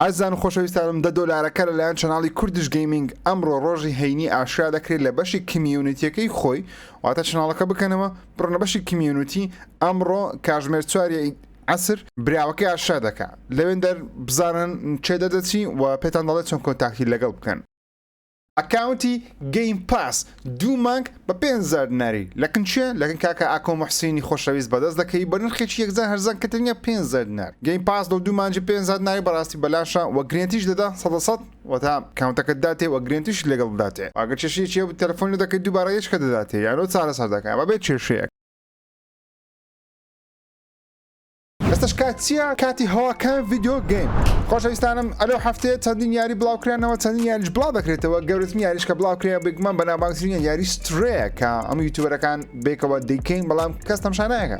ئازان و خۆشەویستانم $10 لەلایەن چەناڵی کوردش گەیمینگ ئەمڕۆ ڕۆژی هەینی ئاشرا دەکرێت لە بەشی کمیونیتیەکەی خۆی واتە چەناڵەکە بکەنەوە بڕنە بەشی کمیونیتی ئەمڕۆ کاتژمێر 4 عسر براوەکەی ئاشرا دەکات لەوێن دەر بزانن چێ دەدەچی و پێتان دەڵێت چۆن کۆنتاکتی لەگەڵ بکەن. ئەکاونتی گەیم پاس 2 مانگ بە $5,000 لەکن چیە؟ لەکن کاکە ئاکۆ موحسینی خۆشەویست بەدەست دەکەی بە نرخێکی 1,000 هەرزان کە تەنیا $5,000. گەیم پاس لەو 2 مانجی $5,000 بەڕاستی بەلاشە و گرنتیش دەدا 100% وەتا کاونتەکەت داتێ و گرنتیش لەگەڵ داتێ. ئەگەر چێشی چیە تەلەفۆنی دەکەیت دووبارە یەکە دەداتێ یانۆ چارە سەر دەکات بەبێت کێشەیەک. ئێستش کات چییە؟ کاتی هەواکان ڤیدیۆ گەیم. خۆشەویستانم ئەلەو هەفتەیە چەندین یاری بڵاوکرانەوە چەندین یاریش بڵاو دەکرێتەوە گەورەترین یاریش کە بڵاوکرێ بگمان بەناوبانگترین یاری سترەیە کە ئەم یوتیوبەرەکان بێکەوە دەیکەین بەڵام کەس تەماشا ناکە.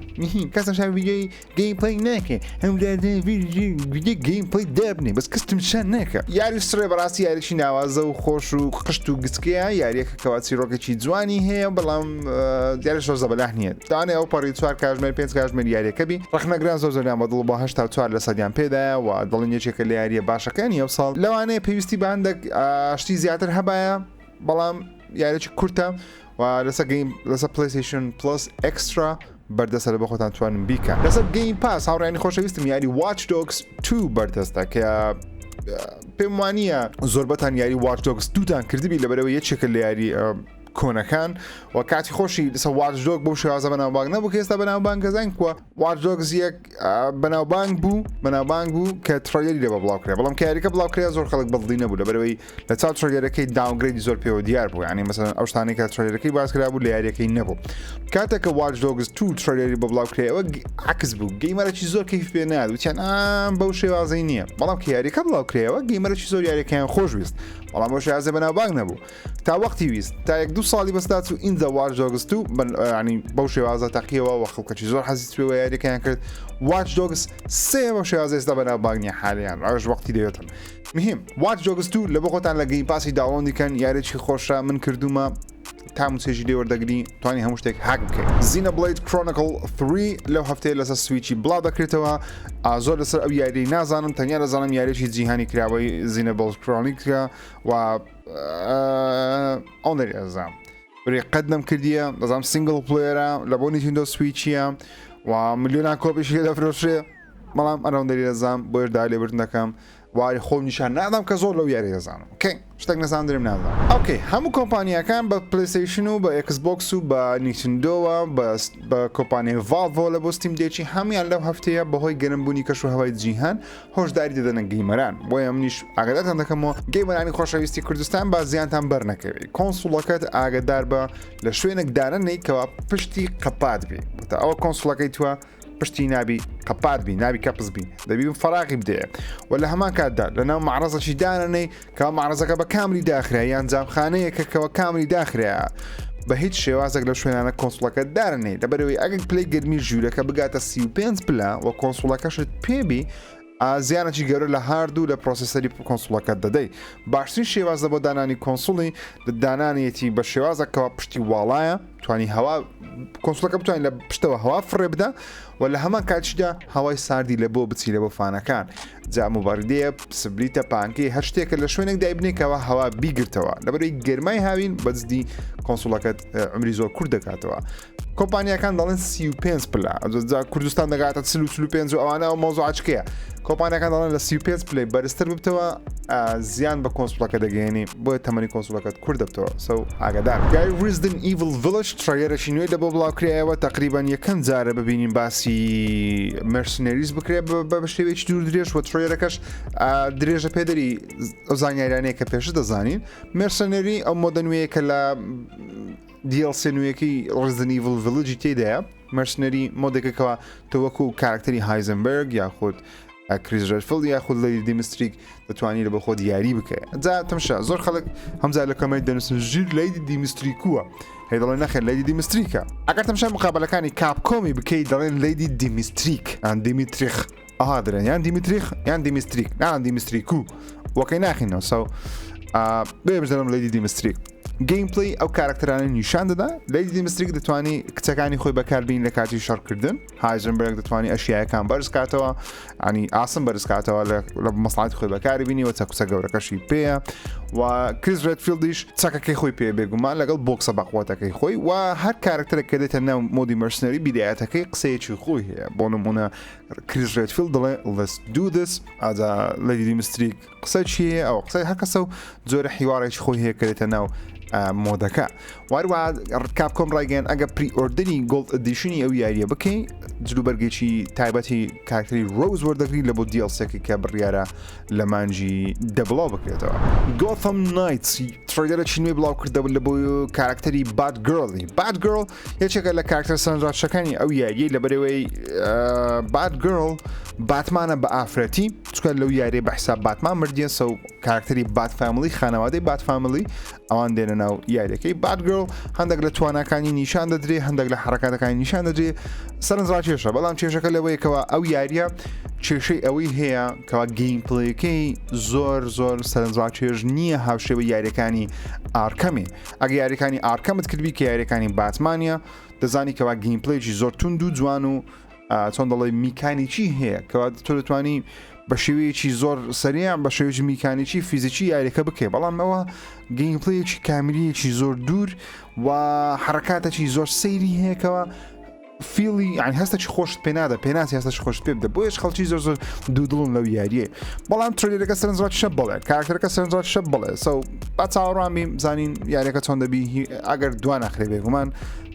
کەس تەماشا ڤیدیۆی گەیم پڵەی ناکێ هەم ڤیدیۆ گەیم پڵەی دابنێ بەس کەس تەماشا ناکە. یاری سترێ بەڕاستی یاریشی ناوازە و خۆش و قشت و گچکەیە یاریەکە کەوا چیرۆکێکی جوانی هەیە بەڵام دیارش زۆر زەبەلاح نییە. دانێ ئەو پەڕی 4 کاتژمێر 5 کاتژمێر یاریەکە بی ڕەخنەگران زۆر زۆریان بەدڵ بە 84% پێدایە و دڵن یەکێکە لە یاریە باشەکانی ئەو ساڵ لەوانەیە پێویستی بە هەندێک شتی زیاتر هەبایە بەڵام یاریێکی کورتە و لەسەر پلیستیشن پلس ئەکسترا بەردەستە لە بە خۆتان توانن بیکە. لەسەر گەیم پاس هاوڕێنی خۆشەویستم یاری Watch Dogs 2 بەردەستە کە پێم وانییە زۆربەتان یاری Watch Dogs 2تان کردبی لەبەرەوە یەکێکە لە یاری کۆنەکان و کاتی خۆشی لەسەر Watch Dogs بۆ شێوازە بەناوبانگ نەبوو کە ئێستا بەناوبانگ گەزان کووە Watch Dogs یەک بەناوبانگ بوو کە تڕۆیەری لێ بە بڵاوکرێ بەڵام کە یاریەکە بڵاوکرێ زۆر خەڵک بەدڵی نەبوو لەبەرەوەی لە چاو تڕۆیەرەکەی داونگرێدی زۆر پێوە دیار بوو ینی مەسەڵەن ئەو شتانەی کە تڕۆیەرەکەی باسکرا بوو لە یاریەکەی نەبوو. کاتێککە Watch Dogs 2 تڕۆیەری بە بڵاوکرێەوە عکس بوو گەیمەرەی زۆر کەیف پێ ناد وتیان بەو شێوازەی نییە بەڵام کە یاریەکە بڵاوکرێەوە گەیمەرەی زۆر یاریەکەیان خۆش ویست بەڵام بۆ شێوازە بەناوبانگ نەبوو تا وەختی ویست تا 1-2 ساڵی بەستات و ئینجا Watch Dogs 2 ینی بەو شێوازە تەقیەوە و خەڵکەی زۆر حەزی پێوە یاریەکەیان کرد. Watch Dogs 3 بەو شێوازە ئێستا بەناوبانگ نیە حالیان ڕۆژ وەختی دەوێتن. مهم Watch Dogs 2 لە بۆ خۆتان لە گەیم پاسی داوەندیکەن یاریێکی خۆشە من کردومە تام چێژی لێوەردەگری توانی هەموو شتێک هاک بکەیت. Xenoblade Chronicle 3 لەو هەفتەیە لەسەر سویچی بڵاو دەکرێتەوە زۆر لەسەر ئەو یاری نازانم تەنیا دەزانم یاریێکی جیهانی کراوەی Xenoblade Chronicle و ئەو نەریێزام بڕێ قەدەم کردیە دەزانم سینگل پلێرە لە بۆ نیتیندۆ سویچیە و ملیۆنان کۆپیشی دەفرۆشێ بەڵام ئەراون دەریێزام بۆ هێردا لێبرد دەکەم وای خۆم نیشان نادام کە زۆر لەو یاری دەزانم شتێک نەزانم نازانم. ئۆکەی هەموو کۆمپانیەکان بە پلیستیشن و بە ئەکسبۆکس و بە نیتیندۆوە بە کۆمپانیای ڤالڤۆ لە بۆ ستیم دێکی هەمویان لەو هەفتەیە بەهۆی گەرمبوونی کەش و هەوای جیهان هۆشداری دەدەنە گەیمەران بۆیە منیش ئاگادارتان دەکەمەوە گەیمەرانی خۆشەویستی کوردستان با زیانتان بەرنەکەوێت کۆنسوڵەکەت ئاگادار بە لە شوێنێک دارەنەی کەوا پشتی قەپات بێ ئەوە کۆنسوڵەکەی توە پشتی نابی قەپات بی نابی کەپز بی دەبی فەراغی بدەیە و لە هەمان کاتدا لەناو معرەزەشی دانەنەی کە معرەزەکە بە کاملی داخرا یان جامخانەیەکە کەەوە کاملی داخرا بە هیچ شێوازێک لە شوێنانە کۆنسوڵەکە دارنێ لەبەرەوەی ئەگەر پلەی گرمی ژوورەکە بگاتە 35 پلا و کۆنسوڵەکەشت پێبی زیانەی گەورە لە هاردوو لە پرۆسسەری کۆنسوڵەکە دەدەی. باشترین شێوازە بۆ دانانی کۆنسوڵی دانانیەتی بە شێوازەکەەوە پشتی واڵایە توانی هەوا کۆنسوڵەکە بتوانین لە پشتەوە هەوا فڕێ بدە و لە هەمان کاتیشدا هەوای ساردی لە بۆ بچی لە بۆ فانەکان جاموبەردەیە سبلیتە پانکی هەر شتێکە لە شوێنێک دایبنێکەوە هەوا بیگرتەوە لەبەرەوەی گەرمای هاوین بەجددی کۆنسوڵەکەت عمری زۆر کورد دەکاتەوە. کۆمپانیەکان دەڵێن 35 پلا کوردستان دەگاتە 35 و ئەوانە ئەو مۆزوعچکەیە کۆمپانیەکان دەڵێن لە 35 پلی بەرزتر ببتەوە زیان بە کۆنسوڵەکە دەگەێنی بۆ تەمەنی کۆنسوڵەکەت کورد دەبتەوە سو ئاگادار. گای Resident Evil Village تڕێگەرێکی نوێی لە بۆ بڵاوکرایەوە تقریبان یەکەم جارە ببینین باسی مرسنەریز بکرێت بە شێوەیەکی دوور درێژ و تڕێگەرەکەش درێژە پێدەری ئەو زانیاریانەیە کە پێش دەزانین مرسنەری ئەو مۆدە نوێیە کە لە DLC نوێیەکەی Resident Evil Village تێدایە مرسنەری مۆدێکەکەوە تۆوەکو کارکتەری هایزنبرگ یاخود کریس ڕێدفیلد یاخود لەیدی دیمستریک دەتوانانی لە بە خۆت یاری بکەیت. جا تەمشا زۆر خەڵک هەمزار لە کۆمەنت دەنووسن ژیر لەیدی دیمستریکووە هەی دەڵێن نەخێر لەیدی دیمستریکە ئەگەر تەمشا مقابلەکانی کاپکۆمی بکەیت دەڵێن لەیدی دیمیستریک یان دیمیتریخ ئەها درێن یان دیمیتریخ یان دیمیستریک نان دیمیستریکو وەکەی ناخینەوە سەو بێ بژدەرم لەیدی دیمستریک گیم پلی ئەو کارکتەرانە نیشان دەدا لیدی دیمستریک دەتوانانی کچەکانی خۆی بەکاربین لە کاتی شەڕکردن هایزنبرگ دەتوانانی ئەشیاەکان بەرز کاتەوە ئەنی ئاسم بەرز کاتەوە لە مەسڵاتی خۆی بەکاری بینی وە چەکوسە گەورەکەشی پێە و کریس ڕێدفیلدیش چەکەکەی خۆی پێ بێگومان لەگەڵ بۆکسە بەقوتەکەی خۆی و هەر کارکتەرێک کە دێتە ناو مۆدی مەرسنەری بیدایەتەکەی قسەیەکی خۆی هەیە بۆ نمونە کریس ڕێدفیلد دەڵێ let's do this ئادا لیدی دیمستریک قسە چیە ئەو قسەی هەر کەسە و جۆرە حیوارێکی خۆی هەیە کە دێتە ناو مۆدەکە واروە کاپکۆم ڕایگەیان ئەگە پری ئۆردنی گۆڵد ئەدیشنی ئەو یاریە بکەین جلوبەرگێکی تایبەتی کارکتەری ڕۆز وەردەگری لە بۆ دیڵسێکی کە بڕیارە لە مانجی دەبڵاو بکرێتەوە گۆثەم نایتس تڕیدەرە چینوێ بڵاو کردەوە لە بۆ کارکتەری باد گرڵی باد گرڵ یەکێکە لە کارکتەر سەرنجڕاکەکانی ئەو یاریە لە بەرەوەی باد گرڵ باتمانە بە ئافرەتی چکە لەو یاریە بە حساب باتمان مردیە سە و کارکتەری بات فامیلی خانەوادەی بات فامیلی ئەوان دێنە ناو یاریەکەی باد گرڵ هەندێک لە توانەکانی نیشان دەدرێ هەندێک لە حرکاتەکانی نیشان دەدرێ سەرنجڕا کێشە بەڵام کێشەکە لەوەیەکەوە ئەو یاریە کێشەی ئەوەی هەیە کەوا گیم پلەکەی زۆر سەرنجڕا کێش نییە هاوشێوە یاریەکانی ئارکەمی ئەگە یاریەکانی ئارکەمت کردبی کە یاریەکانی باتمانە دەزانی کەوا گیم پلەیەکی زۆر تونند و جوان و چۆن دەڵێ میکانیکی هەیە کەوا تۆ دەتوانی بە شێوەیەکی زۆر سەریان بە شێوەیەکی میکانیکی فیزیکی یاریەکە بکەی بەڵام ئەوە گیم پلەیەکی کاملیەکی زۆر دوور و حرکاتێکی زۆر سەیری هەیەکەوە فیلی یعنی هەستێکی خۆشت پێ نادە پێناسی هەستەش خۆشت پێ بدە بۆیش خەڵکی زۆر دوودڵن لەو یاریە بەڵام ترێلەکە سەرنجڕاتی شەب بڵێ کارکتەرەکە سەرنجڕاتی شەب بڵێ سەو با چاوەڕامی زانین یاریەکە چۆن دەبی ئەگەر دوان ناخرێ بێگومان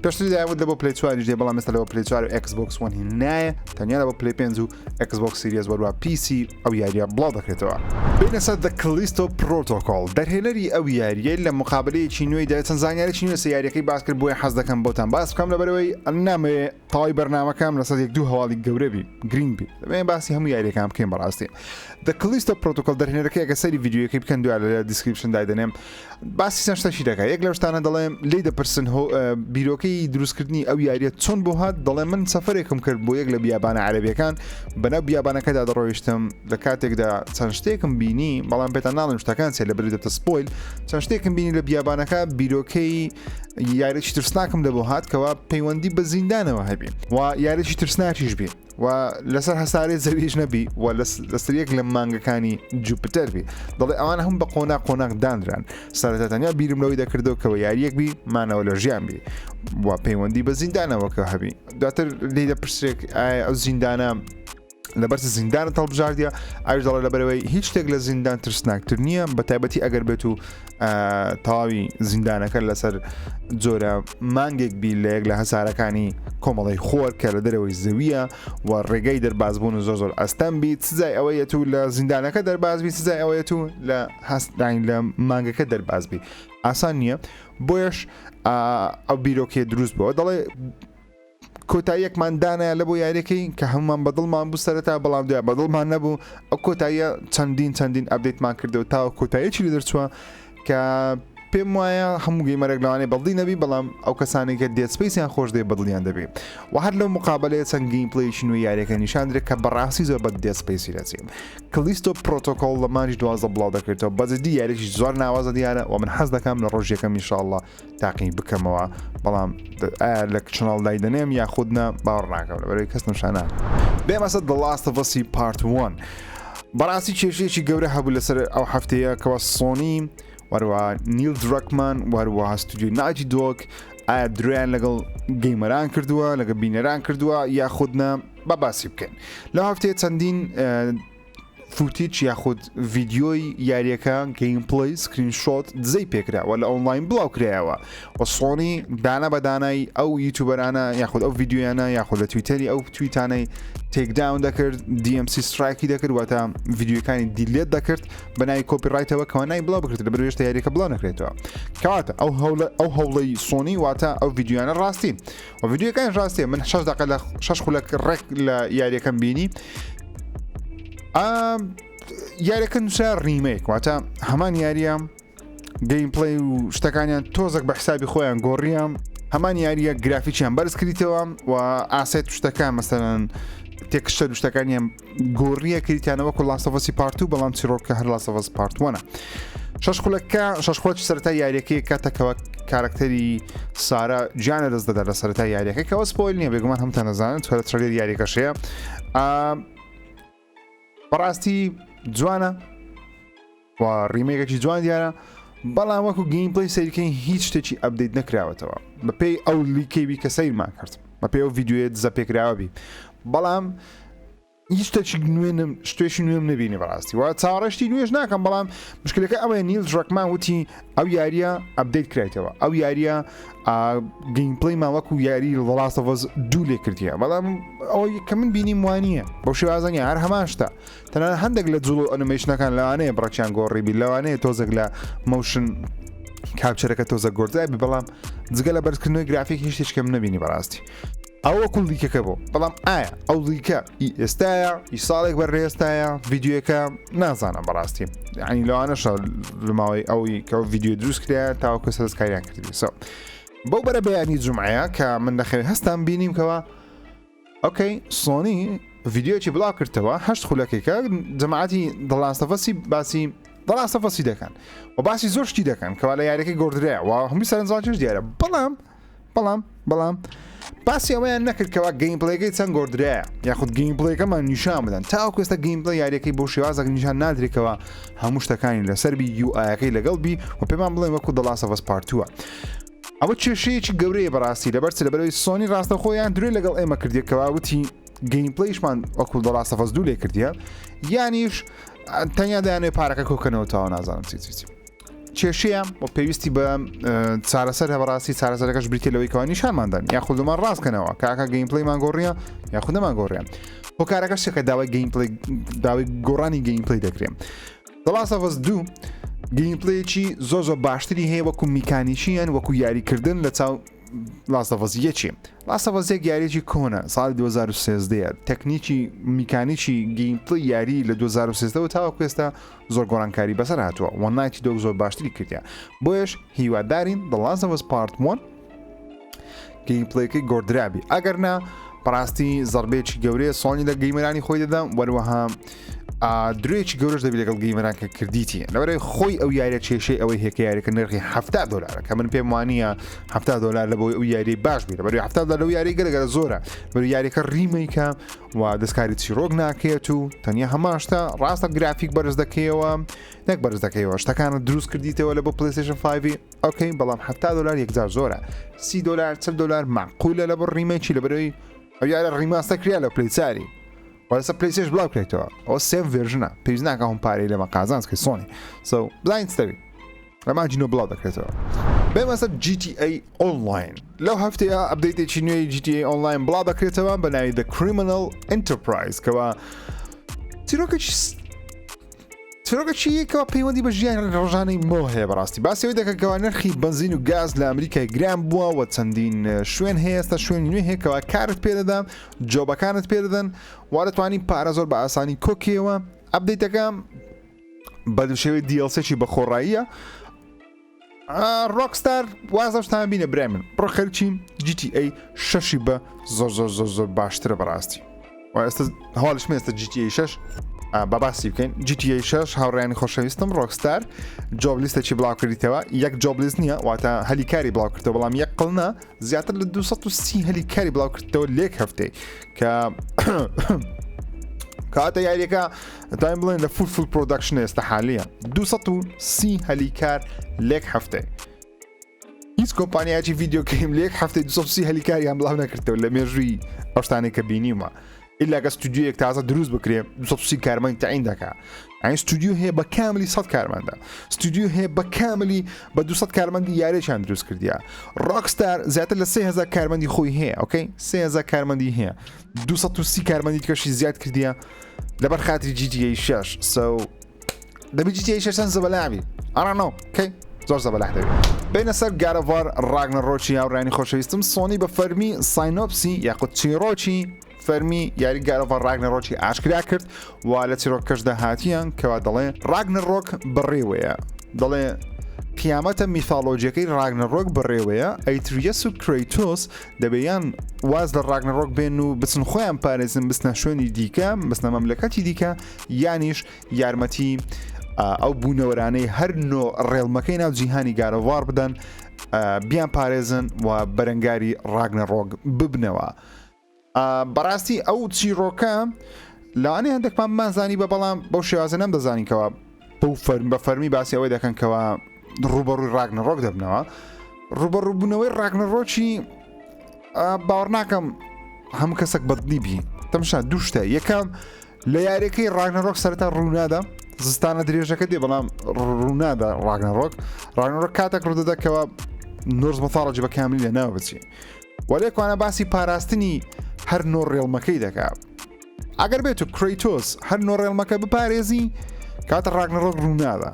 پێشتری داوت لە بۆ پلی 4 دێ بەڵام ئێستا لەوە پلی 4 و Xbox One نایە تەنیا لە بۆ پلی 5 و Xbox Series وەروە PC ئەو یاریە بڵاو دەکرێتەوە بینە سەر The Callisto Protocol دەرهێنەری ئەو یاریە لە مقابلەیەکی نوێی چەند زانیاریی نوێ سە یاریەکەی باس کرد بۆی حەز دەکەم بۆتان باس بکەم لەبەرەوەی نامەوێ تاوای بەرنامەکەم لەسەر یەک دوو هەواڵی گەورە بی گرین بی دەبێن باسی هەموو یاریەکان بکەین بەڕاستی The Callisto Protocol دەرهێنەرەکەی ئەگە سەری ڤیدیۆیەکەی بکەن دوای لە دیسکریپشن دادەنێم باسی چەند شتێکی دەکات یەک لەو شتانە دەڵێم لی دەپرسن بیرۆکەی دروستکردنی ئەو یاریە چۆن بۆ هات دەڵێ من سەفەرێکم کرد بۆ یەک لە بیابانە عەرەبیەکان بەناو بیابانەکەدا دەڕۆیشتم لە کاتێکدا چەند شتێکم بینی بەڵام پێتان ناڵم شتەکان سێ لەبەر دەبتە سپۆیل چەند شتێکم بینی لە بیابانەکە بیرۆکەی یاریی ترسناکم لە بۆ هات کەوا پەیوەندی بە زیندانەوە هەبی و یاریی ترسناکیش بی و لەسەر هەسارێ زەویش نەبی و لەسەر یەک لە مانگەکانی جوپتەر بی دەڵێ ئەوان هەم بە قۆناق دانران سەرەتا تەنیا بیرم لەوەی دەکردەوە کەەوە یاریەک بی مانەوە لە ژیان بی و پەیوەندی بە زیندانەوەکە هەبی دواتر لی دەپرسێک ئەو زیندانە لەبەر زیندانە هەڵبژاردیە ئاویش دەڵێ لەبەرەوەی هیچ شتێک لە زیندان ترسناکتر نییە بە تایبەتی ئەگەر بێت و تەواوی زیندانەکە لەسەر جۆرە مانگێک بی لە یەک لە هەسارەکانی کۆمەڵی خۆر کە لە دەرەوەی زەویە و ڕێگەی دەربازبوون و زۆر ئەستەم بی سزای ئەوەیەت و لە زیندانەکە دەربازبی سزای ئەوەیەت و لە هەستداین لە مانگەکە دەربازبی ئاسان نییە بۆیش ئەو بیرۆکێ دروست بووە دەڵێ کۆتاییەکمان دانایە لە بۆ یاریەکەی کە هەمومان بەدڵمان بوو سەرەتا بەڵام دوای بەدڵمان نەبوو ئەو کۆتاییە چەندین ئەپدەیتمان کردەوە تا کۆتاییەکی لە دەرچووە کە پێم وایە هەموو گەیمەرێک لەوانەیە بەڵدی نەبی بەڵام ئەو کەسانی کە دێت سپیسیان خۆش دێ بەدڵیان دەبێت و هەر لەو مقابلەیە چەند گیم پلەیەکی نوێی یاریەکە نیشاندرێت کە بەڕاستی زۆر بە دێت سپیسی دەچێت کلیستۆ پرۆتۆکۆڵ لە مانجی 12 بڵاو دەکرێتەوە بەجددی یاریێکی زۆر ناوازە دیارە و من حەز دەکەم لە ڕۆژێکەم ئینشاءالله تاقی بکەمەوە بەڵام لە چناڵ لای دەنێم یاخودنا باوەڕ ناکەم لەبەرەوەی کەس نشانە بێمەسە The Last of Us Part 1 بەڕاستی کێشەیەکی گەورە هەبوو لەسەر ئەو هەفتەیە کەوە سۆنی وەروە نیل دراکمان وەروە ستودیۆ ناجی دۆک ئایا درۆیان لەگەڵ گەیمەران کردووە لەگە بینەران کردووە یاخودنا بە باسی بکەین لەو هەفتەیە چەندین فوتیج یاخود ڤیدیۆی یاریەکە گەیم پڵی سکرین شۆت دزەی پێکراوە لە ئۆنلاین بڵاو کرایەوە و سۆنی دانا بە دانای ئەو یوتیوبەرانە یاخود ئەو ڤیدیۆیانە یاخود لە تویتەری ئەو تویتانەی تێکداون دەکرد DMC سترایکی دەکرد واتە ڤیدیۆکانی دیلێت دەکرد بە ناوی کۆپیڕایتەوە کەوا نای بڵاو بکرێت لەبەر هێشتا یاریەکە بڵاو نەکرێتەوە کەواتە ئەو هەوڵەی سۆنی واتە ئەو ڤیدیۆیانە ڕاستی و ڤیدیۆەکان ڕاستیە من 6 دقیقە لە 6 خولەک ڕێک لە یاریەکەم بینی یاریەکە نووسە ڕیمێک واتە هەمان یاریە گەیم پڵی و شتەکانیان تۆزێک بە حسابی خۆیان گۆڕیان هەمان یاریە گرافیکیان بەرز کردیتەوە و ئاسێت شتەکان مەسەرەن تێکشە دوشتەکانیان گۆڕیە کریتیانەوە کە لاستەڤەسی پارت و بەڵام چیرۆکە هەر لاستەڤەس پارت وەنە شەش سەرەتا یاریەکەی کاتەکەوە کارکتەری سارە گیانە دەست دەدا لە سەرەتا یاریەکە کەەوە سپۆیل نییە بێگومان هەمتان نەزانن تۆ لە ترێر یاریەکەشەیە بەڕاستی جوانە و ڕیمێکێکی جوان دیارە بەڵام وەکو گەیم پڵی سەریکەی هیچ شتێکی ئەپدەیت نەکراوەتەوە بەپێی ئەو لیکەیبی کە سەیرمان کرد بەپێی ئەو ڤیددیوێت دزە پێکراوەبی بەڵام هیچ شتێکی نوێم نبینی بەڕاستی و چاڕشتی نوێش ناکەم بەڵام مشکلەکە ئەوەیە نیل ڕکمان وتی ئەو یاریە ئەپدەیت کرایتەوە ئەو یاریە گەیمپڵی ماوەکو یاری لاستەڤەس 2 لێ کردیە بەڵام ئەوەی کە من بینیم وانە بەو شێوازانە هەر هەماشتا تەنانەت هەندێک لە جوڵ ئەنیمەیشنەکان لەوانەیە بڕەکیان گۆڕیبی لەوانەیە تۆزێک لە موشن کاپچەرەکە تۆزە گۆرزایبی بەڵام جگە لە بەرزکردنەوەی گرافیک هیچ شتێکم نبینی بەڕاستی ئەوە کوڵ دیکەکە بۆ بەڵام ئایا ئەو دیکە ئێستاە ئی ساڵێک بەڕێستایە ڤیددیوەکە نازانم بەڕاستی ینی لەوانەشە لەماوەی ئەوی کە ڤیددیو دروست کرا تاوەکو سەرکاریان کردی بەو بەرە بەیانی جمعەیە کە من دەخەوێت هەستان بینیم کەەوە ئۆکەی سۆنی ڤیددیۆکی بڵاو کردەوە هەشت خولەکێکە جەماعەتی دڵاستەڤەسی باسی دڵاستەڤەسی دەکەن و باسی زۆر شتی دەکەن کەوا لە یاریەکەی گۆڕدرایە و هەمووی سەرنجاڵیش دیارە بەڵام باسی ئەوەیان نەکردکەوە گەیمپڵێەکەی چەند گۆڕدرایە یاخود گەیمپڵێکەکەمان نیشان بدەن تاوەکو ئێستا گەیمپڵێ یاریەکەی بۆ شێوازێک نیشان نادرێتەوە هەموو شتەکانی لەسەربی یوئایەکەی لەگەڵبی و پێمان بڵێن وەکو دە لاست ئۆف ئەس پارت 2 ئەوە کێشەیەکی گەورەیە بەڕاستی لەبەرچ لەبەرەوەی سۆنی ڕاستە خۆیان درێ لەگەڵ ئێمە کردێکەوە وتی گەیمپڵەیشمان وەکو دە لاست ئۆف ئەس 2 لێ کردیە یانیش تەنیا دەیانێت پارەکە کۆکەنەوە تاوە نازانم چی کێشەیە و پێویستی بە چارەسەر هەبڕاستی چارەسەرەکەش بریتێلەوەی کەوا نیشانماندان یاخودمان ڕاستکەنەوە کاکە گەیمپڵەیمان گۆڕیە یاخودەمان گۆڕیان بۆ کارەکەشێکە داوای گەیمپڵی داوای گۆڕانی گەیمپڵی دەکرێن دە لاست ئۆف ئەس 2 گەیمپڵەیەکی زۆر باشتری هەیە وەکو میکانیشیان وەکو یاریکردن لە چاو لاست ئۆف ئەس 1 لاست ئۆف ئەس 1 یاریێکی کۆنە ساڵی 2013 تەکنیکی میکانیکی گەیمپڵی یاری لە 2013 تاوەکو ئێستا زۆر گۆڕانکاری بەسەر هاتووە وەنایتی دۆک زۆر باشتری کردیا بۆیش هیوادارین دە لاست ئۆف ئەس پارت 1 گەیمپڵەیەکەی گۆڕدرابی ئەگەر نا بەڕاستی زەربەیەکی گەورەیە سۆنی لە گەیمەرانی خۆی دەدەم وەروەها درێکی گەورەش دەبێت لەگەڵ گەیمەران کە کردیتی لەبەرەوەی خۆی ئەو یاریە کێشەی ئەوەی هێکە یاریەکە نرخی $70 کە من پێم وانە $70 لە بۆی ئەو یاری باش بێت بەری $70 لەو یاری گەلەگەرە زۆرە بەری یاریەکە ڕیمەیکە و دەستکاری چیرۆک ناکێت و تەنیا هەماشتا ڕاستە گرافیک بەرز دەکەیەوە نەک بەرز دەکەیەوە شتەکانە دروست کردیتەوە لە بۆ پلیستیشن 5 ئۆکەی بەڵام $70 یەکجار زۆرە $30 معقولە لە بۆ ڕیمەیەکی لەبەرەوەی ئەو یارە ڕیماستە کریا لە پلیساری وەسە پلیسش بڵاو کرێتەوە ئەو سێ ڤێرژنە پێویست ناکە هەم پارەی لەمە قازانسکە سۆنی بڵاینستەوی لەما جینۆ بڵاو دەکرێتەوە بێمەسە GTA ئۆنلاین لەو هەفتەیە ئەپدەیتێکی نوێی GTA ئۆنلاین بڵاو دەکرێتەوە بە ناوی The Criminal Enterprise کەوە چیرۆکەی کەوا پەیوەندی بە ژیان ڕۆژانەی مۆ هەیە بەڕاستی باسیەوەی دەکەکەوە نرخی بنزین و گاز لە ئەمریکای گران بووە و چەندین شوێن هەیە ئێستا شوێنی نوێ هەیەکەوە کارت پێدەدەم جۆبەکانت پێدەدەن وا دەتوانین پارە زۆر بە ئاسانی کۆکیەوە ئەپدەیتەکەم بە شێوەی دیڵسێکی بە خۆڕاییە ڕۆکستار وازەشتان بینە برای من بڕ خەرچین GTA 6 بە زۆر باشترە بەڕاستی ئێستا هەواڵش ئێستا GTA 6 بەباسی بکەین GTA 6 هاوڕێیانی خۆشەویستم ڕۆکستار جۆبلیستێکی بڵاو کردیتەوە یەک جۆبلیست نییە واتە هەلیکاری بڵاو کردەوە بەڵام یەک قڵنا زیاتر لە 230 هەلیکاری بڵاو کردەوە لێک هەفتەی کە کاتە یاریەکە دایم بڵێن لە فول پرۆدەکشن ئێستا حالیە 230 هەلیکار لێک هەفتەی هیچ کۆمپانیایکی ڤیددیۆ گەیم لێک هەفتەی 230 هەلیکاریان بڵاو نەکردەوە لە مێژووی ئەو شتانێک کە بینیمە ئیلا کە ستودیۆیەک تازە دروست بکرێ 230 کارمەند تعین دەکا ئەین ستودیۆ هەیە بە کاملی 100 کارمەندە ستودیۆ هەیە بە کاملی بە 200 کارمەندی یاریێکیان دروست کردیا ڕۆکستار زیاتر لە 3000 کارمەندی خۆی هەیە ئۆکەی 3000 کارمەندی هەیە 230 کارمەندی کەشی زیاد کردیا لەبەر خاتری GTA 6 دەبی GTA 6 زەبەلاوی ئەڕانۆ کەی زۆر زەبەلاح دەبێت بینە سەر گارەڤار ڕاگنەڕۆکی هاوڕێیانی خۆشەویستم سۆنی بە فەرمی ساینۆپسی یاخود چیرۆکی فەرمی یاری گارەڤار ڕاگنەڕۆکی ئاشکرا کرد وا لە چیرۆکەشدا هاتیان کەوا دەڵێ ڕاگنەڕۆک بڕێوەیە دەڵێ قیامەتە میثالۆجیەکەی ڕاگنەڕۆک بەڕێوەیە ئەیتریەس و کرەیتۆس دەبێیان واز لە ڕاگنەڕۆک بێن و بچن خۆیان پارێزن بستنە شوێنی دیکە بستنە مەملەکەتی دیکە یانیش یارمەتی ئەو بوونەوەرانەی هەر نۆ ڕێڵمەکەی ناو جیهانی گارەوار بدەن بیان پارێزن و بەرەنگاری ڕاگنەڕۆک ببنەوە. بەڕاستی ئەو چیرۆکە لەوانەیە هەندێکمان مازانی بە بەڵام بەو شێوازە نەمدەزانینکەوە بە فەرمی باسی ئەوەی دەکەنکەوە ڕوبەڕووی ڕاگنەڕۆک دەبنەوە. ڕوبەڕووبوونەوەی ڕاگنەڕۆکی باوەڕ ناکەم هەموو کەسێک بەدڵی بی تەمشا دوو شتە یەکەم لە یاریەکەی ڕاگنەڕۆک سەرەتا ڕوونادا زستانە درێژەکە دێ بەڵام ڕوونادا ڕاگنەڕۆک کاتێک ڕوودەدەکەوە نۆرز مەثاڵەجی بە کاملی لە ناو بچی وەلێکوانە باسی پاراستنی هەر نۆ ڕێڵمەکەی دەکات. ئەگەر بێت و کرەیتۆس هەر نۆ ڕێڵمەکە بپارێزی کاتە ڕاگنەڕۆک ڕوونادا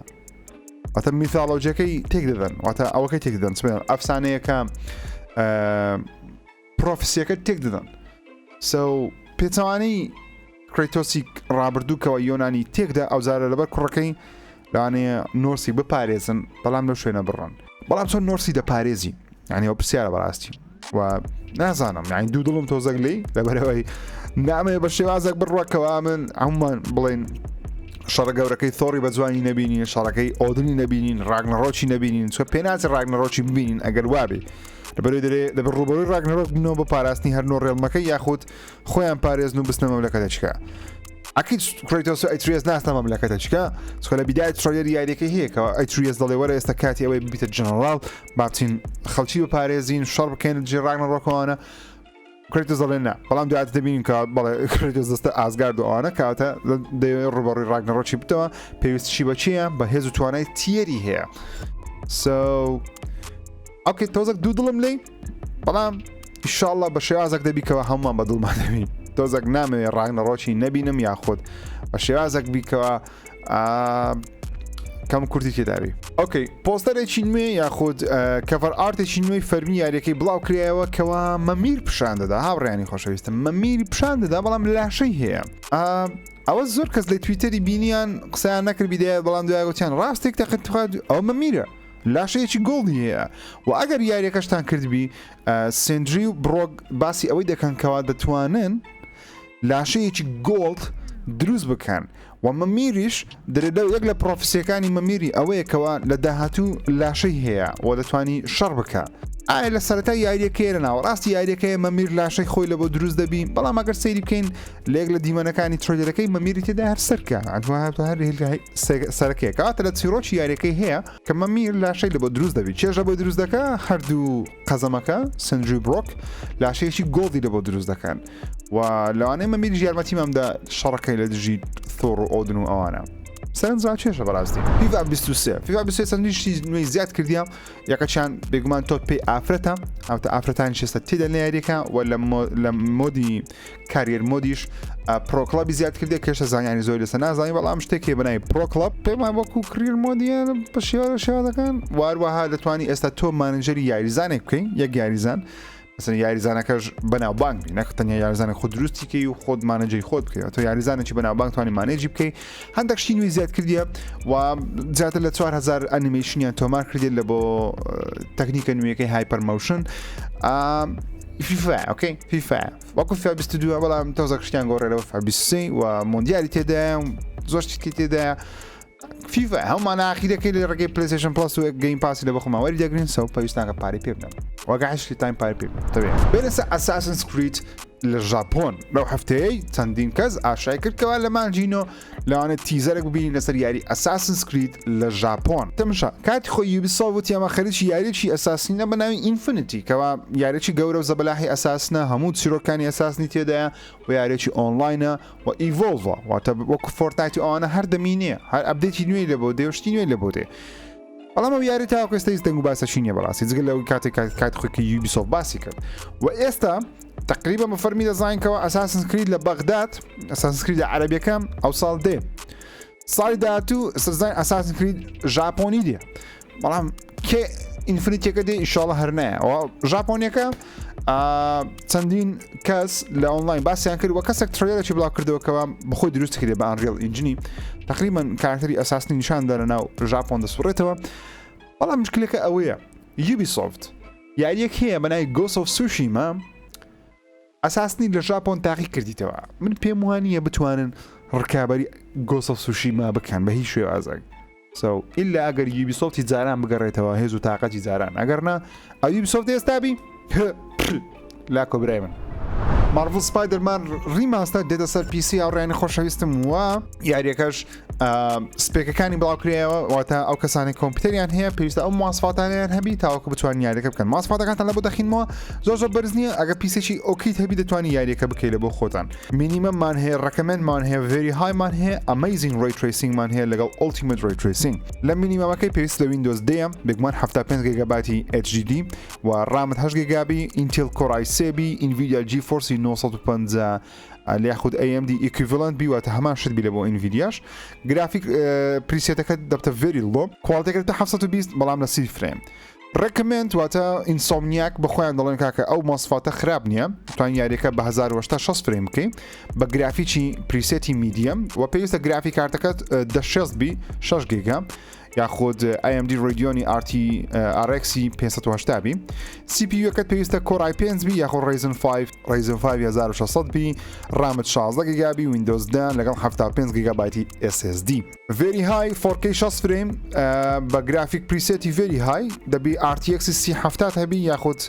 واتە میثالۆجیەکەی تێک دەدەن واتە ئەوەکەی تێک دەدەن ئەفسانەیەەکە پرۆفسیەکە تێک دەدەن پێچەوانەی کرەیتۆسی ڕابردووکەوە یۆنانی تێکدا ئەوزارە لەبەر کوڕەکەی لەوانەیە نۆرسی بپارێزن بەڵام لەو شوێنە بڕن بەڵام چۆن نۆرسی دەپارێزی یعنی ئەو پرسیارە بەڕاستی و نازانم یعنی دوو دڵم تۆزەک لی لەبەرەوەی نامەیە بە شێوازێک بڕوەکەوە من هەمومان بڵێن شەڕە گەورەکەی تۆڕی بە جوانی نەبینین شەڕەکەی ئۆدنی نەبینین ڕاگنەڕۆکی نەبینین چۆ پێناچی ڕاگنەڕۆکی ببینین ئەگەر وابێ لەبەرەوەی دەبێت ڕوبەڕووی ڕاگنەڕۆک بنەوە بە پاراستنی هەر نۆ ڕێڵمەکەی یاخود خۆیان پارێزن و بستنە مەملەکەتە چکە ئەکید کرەیتۆس و ئەیتریەس ناستە مەملەکەتە چکە چکە لە بیدای تڕۆیەری یاریەکەی هەیەکەوە ئەیتریەس دەڵێ وەرە ئێستا کاتی ئەوەی ببیتە جەنەڕاڵ باچین خەڵکی بپارێزین شەڕ بکەین جێ ڕاگنەڕۆکەوانە کرێتۆس دەڵێن نا بەڵام دوات دەبینین کە بەڵێ کرێتۆس دەستە ئازگارد و ئەوانە کاتە دەوێت ڕوبەڕووی ڕاگنەڕۆکی بتەوە پێویستیی بەچیە بە هێز و توانای تیەری هەیە ئەوکەی تۆزێک دوو دڵم لی بەڵام ئیشاڵڵا بە شێوازێک دەبیکەوە هەمومان بە دڵمان دەبین تۆزێک نامەوێت ڕاگنەڕۆکی نەبینم یاخود بە شێوازێک بیکەوە کەم کوردی تێداوی ئۆکەی پۆستەرێکی نوێ یاخود کەڤەر ئارتێکی نوێی فەرمی یاریەکەی بڵاو کرایەوە کەەوە مەمیر پیشان دەدا هاوڕێیانی خۆشەویستە مەمیری پیشان دەدا بەڵام لاشەی هەیە ئەوە زۆر کەس لە تویتەری بینیان قسەیان نەکردبی دەیە بەڵام دوای گوتیان ڕاستێک تەقەت ئەو مەمیرە لاشەیەکی گۆڵی هەیە و ئەگەر یاریەکەشتان کردبی سندری و بڕۆک باسی ئەوەی دەکەنکەوە دەتوانن لاشەیەکی گۆڵد دروست بکەن و مەمیریش دەرێدە یەک لە پرۆفسیەکانی مەمیری ئەوەیەکەوە لە داهاتوو لاشەی هەیە و دەتوانی شەڕ بکە ئایا لە سەرەتای یاریەکەی لە ناوەڕاستی یاریەکەی مەمیر لاشەی خۆی لە بۆ دروست دەبی بەڵام ئەگەر سەیری بکەین لە یەک لە دیمەنەکانی ترۆیلەکەی مەمیری تێدا هەر سەرکە هەر سەرەکەی کاتە لە چیرۆکی یاریەکەی هەیە کە مەمیر لاشەی لە بۆ دروست دەبی چێژە بۆ دروست دەکە هەردوو قەزەمەکە سندری بڕۆک لاشەیەکی گۆڵی لە بۆ دروست دەکەن و لەوانەیە مەمیری ژارمەتی مەمدا شەڕەکەی لە دژی ثۆڕ و ئۆدن و ئەوانە سەرنجڕاو چێشە بەڕاستی فیفا 23 فیفا 23 چەندیشی نوێی زیاد کردیە یەکەچیان بێگومان تۆ پێی ئافرەتە ئەوتە ئافرەتانی شێستە تێدا لە یاریەکە و لە مۆدی کارێر مۆدیش پرۆکڵەبی زیاد کردێ کێشە زانیانی زۆر لەسە نازانی بەڵام شتێکی بنای پرۆکڵب پێمان وەکو کریر مۆدیە بە شێوە دەکەن واروەها دەتوانی ئێستا تۆ مانەجەری یاریزانێک بکەین یەک یاریزان مثلا یاریزانەکەش بەناو بانک نەکتەنیا یاریزانە خۆ دروستیکەی و خۆت مانەجەی خۆت بکەیت تۆ یاریزانێکی بەناو بانک توانی مانێجی بکەیت هەندێک شتی نوێی زیاد کردیە و زیاتر لە 4000 ئەنیمەیشنیان تۆمار کردێت لە بۆ تەکنیکە نوێیەکەی هایپەر مۆشن فیفا ئۆکەی فیفا وەکو فیفا 22 بەڵام تۆزە شتیان گۆڕێرەوە فیفا 23 و مۆندیالی تێدایە زۆر شتی تێدایە فیفا هەمومان ئاخیرەکەی لە ڕێگەی پلەیستێشن پڵەس و گەیم پاسی لە بە خۆمان وەری دەگرین سەو پێویست ناکە پارەی پێ بدەن وەگەشتی تایم پارەی پێ بدەن تەوێ بێنە سەر ئەساسنس کریت لە ژاپۆن لەو هەفتەیەی چەندین کەس ئاشای کردکەوە لە مانجینۆ لەوانێت تیزەرێک ببینین لەسەر یاری ئەساسنس کریت لە ژاپۆن تەماشا کاتی خۆی یوبیسۆفت وتی ئەمە خەریکی یاریێکی ئەساسینە بە ناوی ئینفینیتی کەوا یاریێکی گەورە و زەبەلاحی ئەساسنە هەموو چیرۆکانی ئەساسنی تێدایە و یاریێکی ئۆنلاینە و ئیڤۆڵڤە واتە وەکو فۆرتنایت ئەوانە هەر دەمینێ هەر ئەپدێتی نوێی لە بۆ دێ شتی نوێی لە بۆ دێ بەڵام ئەو یاری تا ئێستا دەنگ و باسەشی نییە بەڕاستی جگە لەو کات خۆی کە یوبیسۆفت باسی کرد و ئێستا تقریبا بە فەرمی دەزانکەوە ئەساسنس کریت لە بەغداد ئەساسنس کریت لە عەرەبیەکەم ئەو ساڵ دێ ساڵی داهاتوو سزای ئەساسنس کریت ژاپۆنی دێ بەڵام کێ ئینفینیتیەکە دێ ئیشاڵە هەر نایە ژاپۆنیەکە چەندین کەس لە ئۆنلاین باسییان کرد و کەسێک ترێلێکی بڵاو کردەوەکەوە بخۆی دروست کردێ بە ئەنریڵ ئینجنی تقریبا کارکتەری ئەساسنی نیشان دەرە ناو ژاپۆن دەسوڕێتەوە بەڵام مشکلەکە ئەوەیە یوبیسۆفت یاریەک هەیە بەنای گۆست ئۆف سوشیما ئەساسنی لە ژاپۆن تاقی کردیتەوە من پێم وانییە بتوانن ڕکابەری گۆست ئۆف سوشیما بکەن بە هیچ شێوە ئازاگ ئللا ئەگەر یوبیسۆفتی جاران بگەڕێتەوە هێز و تااقەتی جاران ئەگەرنا ئەو یوبیسۆفت ئێستابی لا کۆبرای من مارڤل سپایدەرمان ڕیماستە دێتە سەر پیسی ئەوڕێنی خۆشەویستم وە یاریەکەش سپێکەکانی بڵاوکرێەوە واتە ئەو کەسانی کۆمپیوتەریان هەیە پێویستە ئەو ماسفاتانیان هەبی تاوەکو بتوان یاریەکە بکەن ماسفاتەکانتان لە بۆ دەخینەوە زۆر بەرز نییە ئەگە پیسێکی ئۆکیت هەبی دەتوانانی یاریەکە بکەی لە بۆ خۆتان مینیمەممان هەیە ڕەکەمەندمان هەیە ڤێری هایمان هەیە ئەمەیزینگ ڕێی تریسینگمان هەیە لەگەڵ ئۆڵتیمەت ڕێی تریسینگ لە مینیمەمەکەی پێویست لە ویندۆز دەیە بگومان 75 گیگابایتی HDD و رامت 8 گیگابی ئینتێل کۆڕای 3 بی ئینڤیدیا GeForce 950 لیاخود AMD equivalent بیواتە هەمان شت بی لە بۆ ئینڤیدیاش گرافیک پریسێتەکە دەبتە very low کوالتیەکە 720 بەڵام لە 30 فریم ڕکمنت واتە ئینسۆمنیاک بەخۆیان دەڵێن کاکە ئەو مۆسفاتە خراپ نییە توان یاریەکە بە 1600 فریم بکەین بە گرافیکی پریسێتی میدیەم و پێویستە گرافی کارتەکەت دەشێست بی 6 گیگا یاخود AMD ڕێدیۆنی RX 580 بی CPU-یەکەت پێویستە کۆڕای 5 بی یاخۆ Ryzen 5 1600 بی رامت 16 گیگابی ویندۆز 10 لەگەڵ 75 گیگابایتی SSD very high 4K 60 فریم بە گرافیک پریسێتی very high دەبی RTX 3070 هەبی یاخود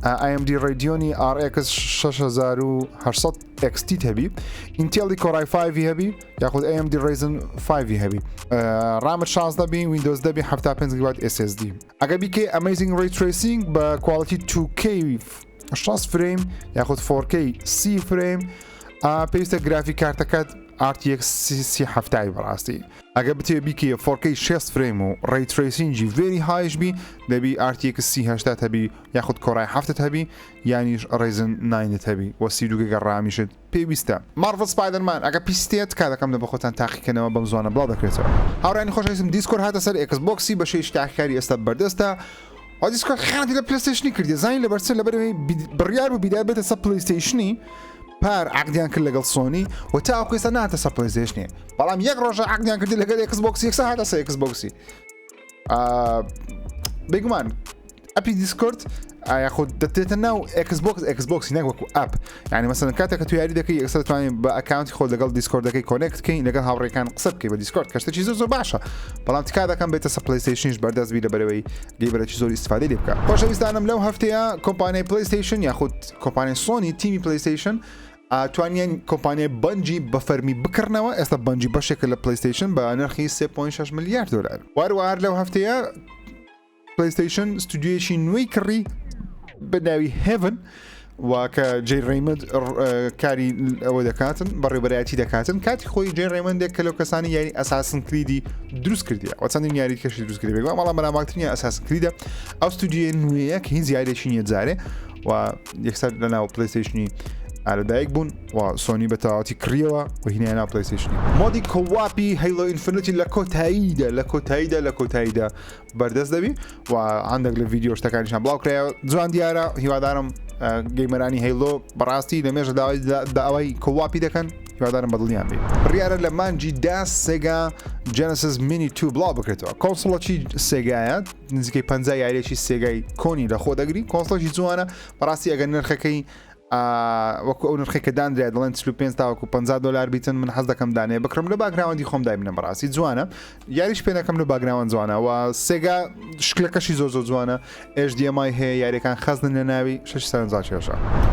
AMD ڕێدیۆنی RX 6800 XT هەبی ئینتێڵی کۆڕای 5 هەبی یاخود AMD Ryzen 5 هەبی رامت 16 بی ویندۆز 10 بی 75 گیگابایت SSD ئەگە بیکەی ئەمەیزینگ ڕێی تریسینگ بە کوالتی 2K 60 فریم یاخود 4K 30 فریم پێویستە گرافی کارتەکەت RTX 3070 بەڕاستی ئەگە بتێ بیکە 4K 60 فریم و ڕێی تریسینگی very high بی دەبی RTX 3080 هەبی یاخود کۆڕای 7 هەبی یانیش Ryzen 9 هەبی و 32 گیگا ڕامیشت پێویستە مارڤل سپایدەرمان ئەگە پیستێت کا دەکەم لە بە خۆتان تاقیکەنەوە بەم زوانە بڵاو دەکرێتەوە هاوڕانی خۆشەویستم دیسکۆرد هاتە سەر ئێکسبۆکسی بە شێش تاقیکاری ئێستا بەردەستە دیسکۆرد خیانەتی لە پلەیستیشنی کردی زانی لەبەرچە لەبەرەوەی بڕیار و بیدار بێتە سەر پلەیستیشنی پار عقدیان کرد لەگەڵ سۆنی و تا ئەوکەستا ناتە سەر پلەیستیشنی بەڵام یەک ڕۆژە عقدیان کردی لەگەڵ ئێکسبۆکسی یەکسا هاتە سەر ئێکسبۆکسی بێگومان ئەپی دیسکۆرد یاخود دەتێتە ناو ئەکسبۆکسی نەک وەکو ئەپ یعنی مەسەلەن کاتێککە تو یاری دەکەی ئێستا دەتوانین بە ئەکاونتی خۆ لەگەڵ دیسکۆردەکەی کۆنێکت بکەین لەگەڵ هاوڕێکان قسە بکەی بە دیسکۆرد کەشتێکی زۆر باشە بەڵام تکا دەکەم بێتە سەر پلەیستیشنش بەردەست بی لەبەرەوەی گەیبەرێکی زۆر ئیستفادەی لێ بکە خۆشەویستانم لەو هەفتەیە کۆمپانیای پلەیستیشن یاخود کۆمپانیای سۆنی تیمی پلەیستیشن توانیان کۆمپانیای بەنجی بە فەرمی بکردنەوە ئێستا بەنجی بەشێکە لە پلەیستیشن بە نرخی 3.6 میلیارد دلار واروار لەو هەفتەیە پلەیستیشن ستودیۆیەکی نوێی کڕی بەناوی هێڤن و کە جێ ڕێمەند کاری ئەوە دەکاتن بەڕێبەرایەتی دەکاتن کاتی خۆی جێ ڕێمەندێک کە لەو کەسانی یاری ئەساسن کلیدی دروست کردیە و چەندین یاری کەشی دروست کردی بێگوان مەڵام بەناماکترینە ئەساسن کلیدە ئەو ستودیۆی نوێیە کە هیچ یاریێکی نییە جارێ و یەکسەر لەناو پلەیستیشنی ئالەدایک بوون و سۆنی بە تەواوەتی کڕیەوە و هینایە ناو پلەیستیشنی مۆدی کۆواپی هەیلۆ ئینفینیتی لە کۆتاییدا بەردەست دەبی و هەندێک لە ڤیدیۆ شتەکانیشان بڵاوکرایەوە جوان دیارە هیوادارم گەیمەرانی هەیلۆ بەڕاستی لەمێژە داوای کۆواپی دەکەن هیوادارم بەدڵنیان بێ بڕیارە لە مانجی دا سێگا جەنسس مینی 2 بڵاو بکرێتەوە کۆنسڵەکی سێگایە نزیکەی 50 یاریێکی سێگای کۆنی لە خۆ دەگری کۆنسڵەکی جوانە بەڕاستی ئەگەر نرخەکەی وەکو ئەو نرخێکە دانرێ دەڵێن 45 تاوەکو 50 دلار بیتن من حەز دەکەم دانێ بکڕم لە باگراوەندی خۆم دایمنە بەڕاستی جوانە یاریش پێ نەکەم لە باگراوەند جوانە و سێگا شکلەکەشی زۆر جوانە HDMI هەیە یاریەکان خەزنن لە ناوی 6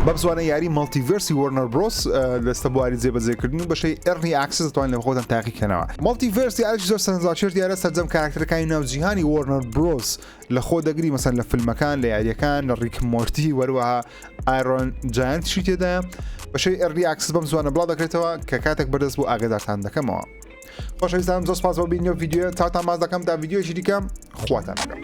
بەم زوانە یاری مالتیڤرسی وەرنەر برۆس لەستە بواری جێبەجێکردن و بەشەی ئەرلی ئاکسس دەتوانین لە خۆتان تاقیکەنەوە مالتیڤرس یاریی زۆر سەرنجڕاکێشت دیارە سەرجەم کاراکتەرەکانی ناوجیهانی وەرنەر برۆس لە خۆ دەگری مەسەن لە فیلمەکان لە یاریەکان لە ڕیک مۆرتی وەروەها ئایرۆن جاینتشی تێدایە بەشەی ئەرلی ئاکسس بەم زوانە بڵاو دەکرێتەوە کە کاتێک بەدەست بوو ئاگادارتان دەکەمەوە خۆشەویستانم زۆر سپاس بۆ بینیەوە ڤیدیۆ تاوتان باز دەکەم تا ڤیدیۆیەکی دیکە خواتان دەکەم